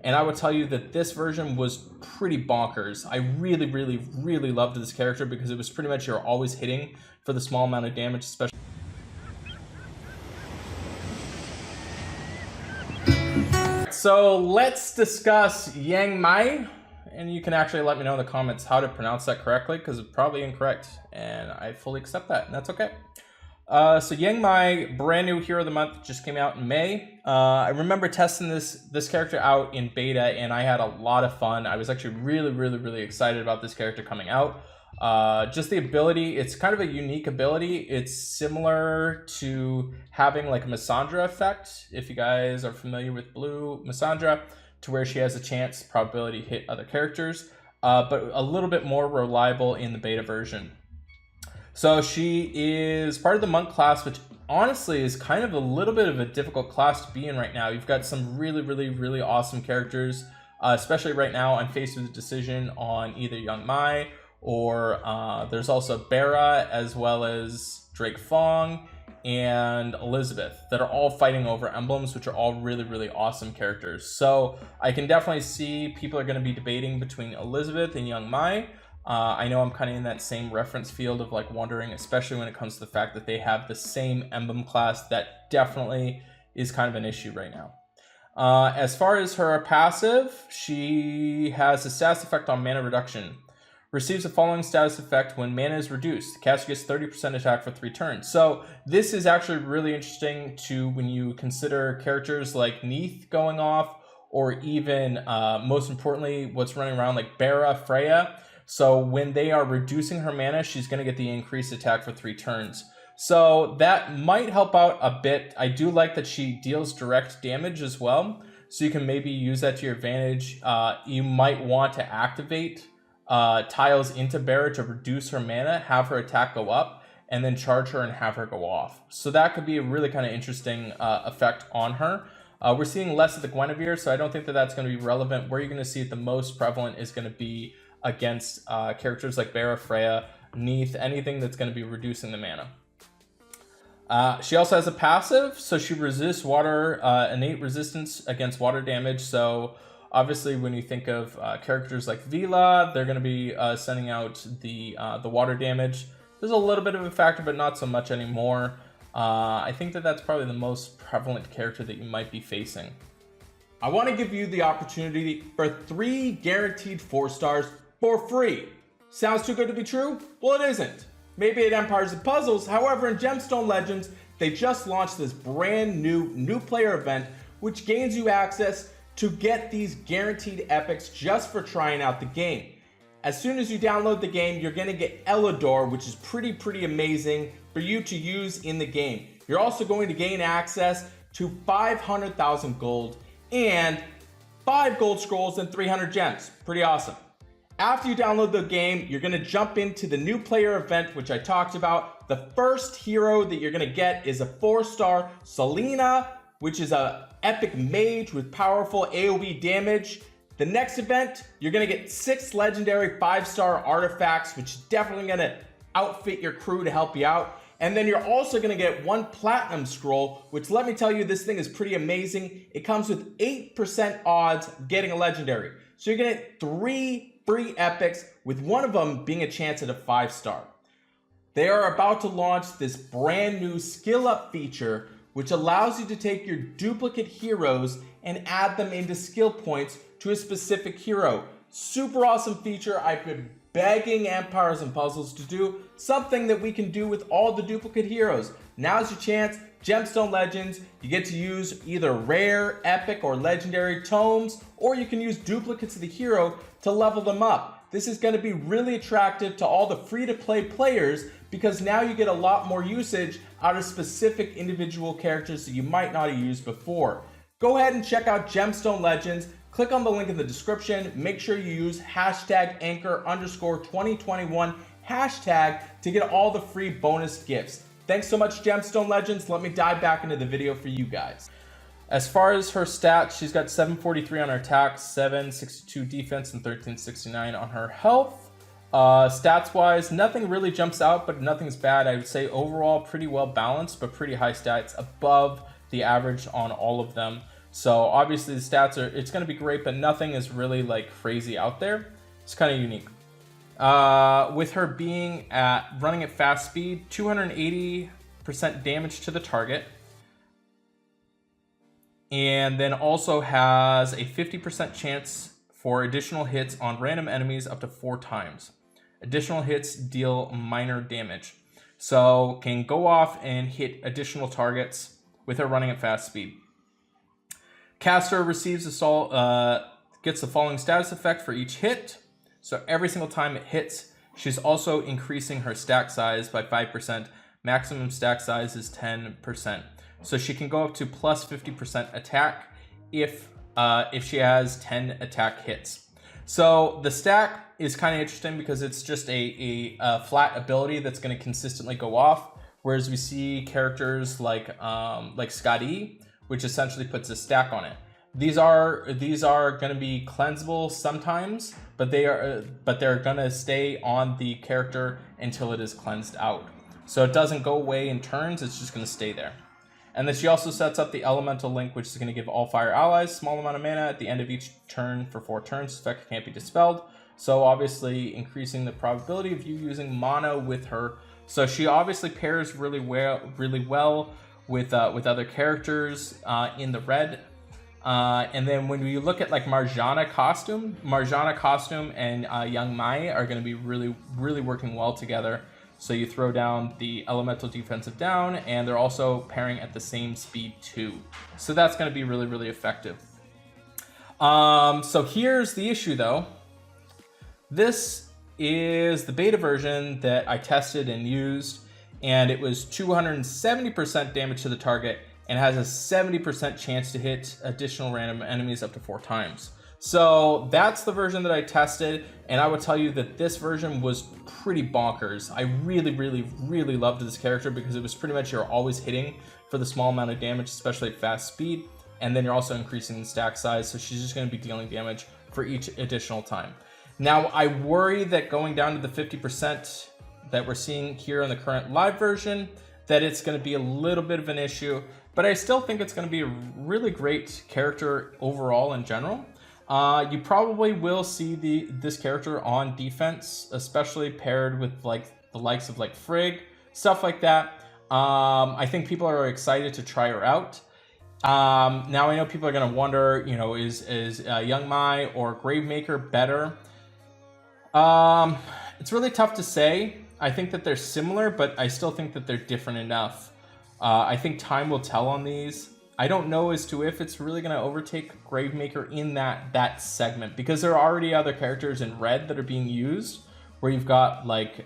And I would tell you that this version was pretty bonkers. I really loved this character because it was pretty much you're always hitting for the small amount of damage, especially. So let's discuss Yang Mai, and you can actually let me know in the comments how to pronounce that correctly, because it's probably incorrect, and I fully accept that, and that's okay. So Yang Mai, brand new Hero of the Month, just came out in May. I remember testing this character out in beta, and I had a lot of fun. I was actually really excited about this character coming out. Just the ability, it's kind of a unique ability. It's similar to having like a Missandra effect, if you guys are familiar with blue Missandra, to where she has a chance probability to hit other characters, but a little bit more reliable in the beta version. So she is part of the monk class, which honestly is kind of a little bit of a difficult class to be in right now. You've got some really awesome characters, especially right now. I'm faced with a decision on either Yang Mai or there's also Bera, as well as Drake Fong and Elizabeth, that are all fighting over emblems, which are all really awesome characters. So I can definitely see people are going to be debating between Elizabeth and Yang Mai. I know I'm kind of in that same reference field of like wondering, especially when it comes to the fact that they have the same emblem class. That definitely is kind of an issue right now. As far as her passive, she has a status effect on mana reduction. Receives the following status effect when mana is reduced. The caster gets 30% attack for 3 turns. So this is actually really interesting to when you consider characters like Neith going off, or even most importantly, what's running around like Bera, Freya. So when they are reducing her mana, she's going to get the increased attack for 3 turns. So that might help out a bit. I do like that she deals direct damage as well. So you can maybe use that to your advantage. You might want to activate tiles into Bera to reduce her mana, have her attack go up, and then charge her and have her go off. So that could be a really kind of interesting effect on her. We're seeing less of the Guinevere, so I don't think that that's going to be relevant. Where you're going to see it the most prevalent is going to be against characters like Bera, Freya, Neith, anything that's going to be reducing the mana. She also has a passive, so she resists water, innate resistance against water damage. So obviously when you think of characters like Vila, they're going to be sending out the water damage. There's a little bit of a factor, but not so much anymore. I think that that's probably the most prevalent character that you might be facing. I want to give you the opportunity for 3 guaranteed 4 stars for free. Sounds too good to be true? Well, it isn't. Maybe at Empires and Puzzles. However, in Gemstone Legends, they just launched this brand new player event, which gains you access to get these guaranteed epics just for trying out the game. As soon as you download the game, you're going to get Elidor, which is pretty amazing for you to use in the game. You're also going to gain access to 500,000 gold and 5 gold scrolls and 300 gems. Pretty awesome. After you download the game, you're going to jump into the new player event, which I talked about. The first hero that you're going to get is a 4-star Selena, which is a epic mage with powerful AoE damage. The next event, you're going to get 6 legendary 5-star artifacts, which is definitely going to outfit your crew to help you out. And then you're also going to get 1 platinum scroll, which, let me tell you, this thing is pretty amazing. It comes with 8% odds getting a legendary. So you're going to get 3 free epics, with one of them being a chance at a 5-star. They are about to launch this brand new skill up feature, which allows you to take your duplicate heroes and add them into skill points to a specific hero. Super awesome feature. I've been begging Empires and Puzzles to do something that we can do with all the duplicate heroes. Now's your chance. Gemstone Legends, you get to use either rare, epic, or legendary tomes, or you can use duplicates of the hero to level them up. This is going to be really attractive to all the free-to-play players, because now you get a lot more usage out of specific individual characters that you might not have used before. Go ahead and check out Gemstone Legends. Click on the link in the description. Make sure you use hashtag Anchor_2021 hashtag to get all the free bonus gifts. Thanks so much, Gemstone Legends. Let me dive back into the video for you guys. As far as her stats, she's got 743 on her attack, 762 defense, and 1369 on her health. Stats-wise, nothing really jumps out, but nothing's bad. I would say overall pretty well balanced, but pretty high stats, above the average on all of them. So obviously the stats it's going to be great, but nothing is really like crazy out there. It's kind of unique. With her being running at fast speed, 280% damage to the target. And then also has a 50% chance for additional hits on random enemies up to 4 times. Additional hits deal minor damage. So can go off and hit additional targets with her running at fast speed. Caster receives gets the following status effect for each hit. So every single time it hits, she's also increasing her stack size by 5%. Maximum stack size is 10%. So she can go up to plus 50% attack if she has 10 attack hits. So the stack is kind of interesting because it's just a flat ability that's going to consistently go off. Whereas we see characters like Scott E, which essentially puts a stack on it. These are going to be cleansable sometimes, but they're going to stay on the character until it is cleansed out. So it doesn't go away in turns, it's just going to stay there. And then she also sets up the Elemental Link, which is going to give all fire allies small amount of mana at the end of each turn for 4 turns. This effect can't be dispelled. So obviously increasing the probability of you using mono with her. So she obviously pairs really well with other characters in the red. And then when you look at like Marjana costume and Yang Mai are going to be really working well together. So you throw down the elemental defensive down, and they're also pairing at the same speed too. So that's going to be really effective. So here's the issue though. This is the beta version that I tested and used, and it was 270% damage to the target and has a 70% chance to hit additional random enemies up to 4 times. So that's the version that I tested, and I would tell you that this version was pretty bonkers. I really loved this character because it was pretty much you're always hitting for the small amount of damage, especially at fast speed, and then you're also increasing the stack size, so she's just going to be dealing damage for each additional time. Now, I worry that going down to the 50% that we're seeing here in the current live version, that it's going to be a little bit of an issue, but I still think it's going to be a really great character overall in general. You probably will see this character on defense, especially paired with like the likes of like Frigg, stuff like that. I think people are excited to try her out. Now I know people are going to wonder, you know, is Yang Mai or Gravemaker better? It's really tough to say. I think that they're similar, but I still think that they're different enough. I think time will tell on these. I don't know as to if it's really going to overtake Gravemaker in that segment, because there are already other characters in red that are being used, where you've got like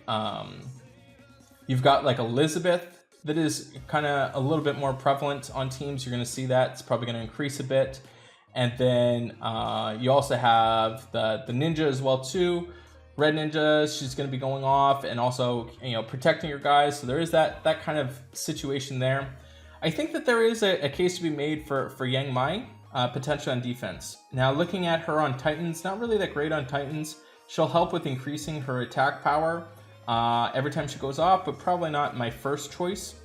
Elizabeth that is kind of a little bit more prevalent on teams. You're going to see that it's probably going to increase a bit, and then you also have the ninja as well too. Red Ninja, she's going to be going off and also, you know, protecting your guys. So there is that kind of situation there. I think that there is a case to be made for Yang Mai, potentially on defense. Now, looking at her on Titans, not really that great on Titans. She'll help with increasing her attack power every time she goes off, but probably not my first choice.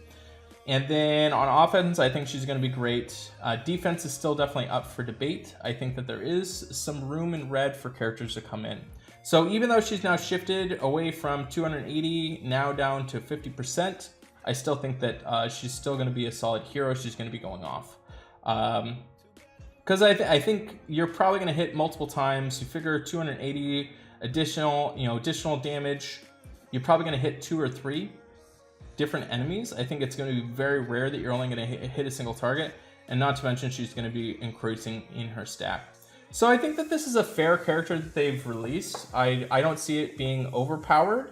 And then on offense, I think she's going to be great. Defense is still definitely up for debate. I think that there is some room in red for characters to come in. So even though she's now shifted away from 280 now down to 50%, I still think that she's still going to be a solid hero. She's going to be going off. Because I think you're probably going to hit multiple times. You figure 280 additional damage. You're probably going to hit 2 or 3 different enemies. I think it's going to be very rare that you're only going to hit a single target. And not to mention she's going to be increasing in her stack. So I think that this is a fair character that they've released. I don't see it being overpowered.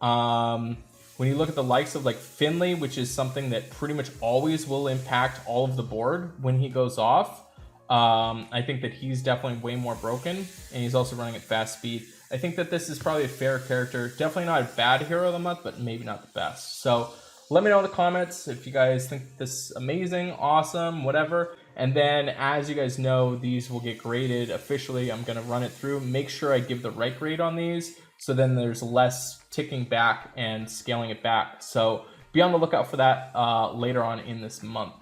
When you look at the likes of like Finley, which is something that pretty much always will impact all of the board when he goes off, I think that he's definitely way more broken, and he's also running at fast speed. I think that this is probably a fair character. Definitely not a bad hero of the month, but maybe not the best. So let me know in the comments if you guys think this is amazing, awesome, whatever. And then, as you guys know, these will get graded officially. I'm going to run it through, make sure I give the right grade on these, so then there's less ticking back and scaling it back. So be on the lookout for that later on in this month.